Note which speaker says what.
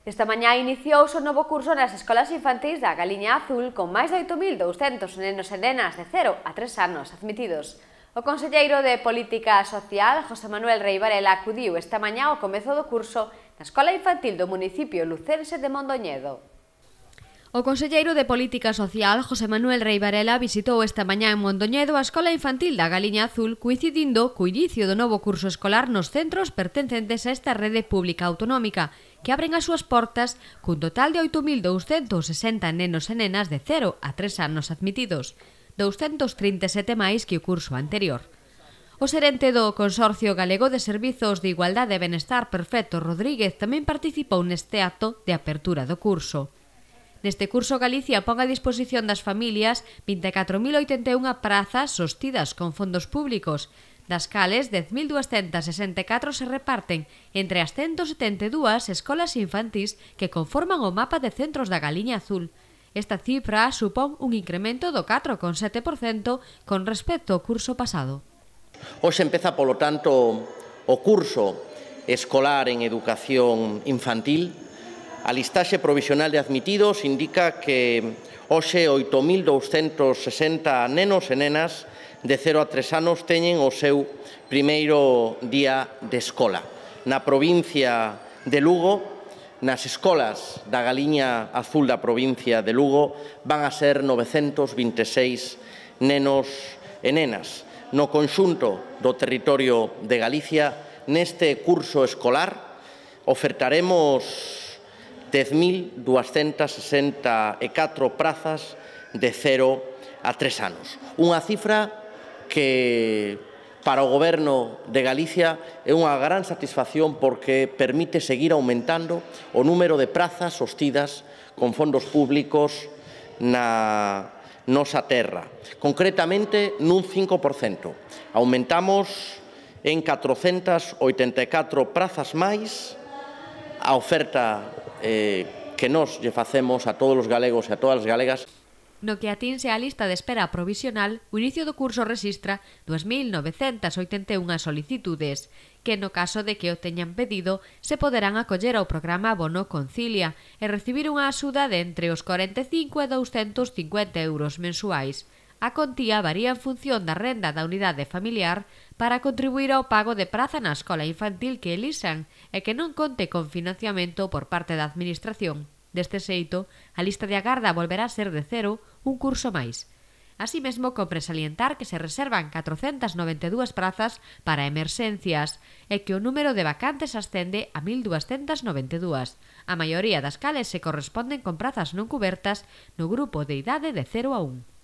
Speaker 1: Esta mañá iniciouse o novo curso nas escolas infantís da Galiña Azul con máis de 8.200 nenos e nenas de 0 a 3 anos admitidos. O conselleiro de Política Social, José Manuel Rei Varela, acudiu esta mañá ao comezo do curso na escola infantil do municipio lucense de Mondoñedo.
Speaker 2: O conselleiro de Política Social, José Manuel Rei Varela, visitou esta mañá en Mondoñedo a Escola Infantil da Galiña Azul, coincidindo co inicio do novo curso escolar nos centros pertencentes a esta rede pública autonómica, que abren as súas portas cun total de 8.260 nenos e nenas de 0 a 3 anos admitidos, 237 máis que o curso anterior. O xerente do Consorcio Galego de Servizos de Igualdade e Benestar, Perfecto Rodríguez, tamén participou neste acto de apertura do curso. Neste curso, Galicia pon a disposición das familias 24.081 prazas sostidas con fondos públicos, das cales 10.264 se reparten entre as 172 escolas infantís que conforman o mapa de centros da Galiña Azul. Esta cifra supón un incremento do 4,7% con respecto ao curso pasado.
Speaker 3: Hoxe empeza, polo tanto, o curso escolar en educación infantil. A listaxe provisional de admitidos indica que hoxe 8.260 nenos e nenas de 0 a 3 anos teñen o seu primeiro día de escola. Na provincia de Lugo, nas escolas da Galiña Azul da provincia de Lugo, van a ser 926 nenos e nenas. No conxunto do territorio de Galicia, neste curso escolar, ofertaremos 10.264 prazas de 0 a 3 anos. Unha cifra que para o Goberno de Galicia é unha gran satisfacción porque permite seguir aumentando o número de prazas sostidas con fondos públicos na nosa terra. Concretamente, nun 5%. Aumentamos en 484 prazas máis a oferta que nós lle facemos a todos os galegos e a todas as galegas.
Speaker 2: No que atinse á lista de espera provisional, o inicio do curso rexistra 2.981 solicitudes, que no caso de que o teñan pedido, se poderán acoller ao programa Bono Concilia e recibir unha axuda de entre os 45 e 250 euros mensuais. A contía varía en función da renda da unidade familiar para contribuir ao pago de praza na escola infantil que elixan e que non conte con financiamento por parte da Administración. Deste xeito, a lista de agarda volverá a ser de 0 un curso máis. Así mesmo, compre salientar que se reservan 492 prazas para emerxencias e que o número de vacantes ascende a 1.292, a maioría das cales se corresponden con prazas non cubertas no grupo de idade de 0 a 1.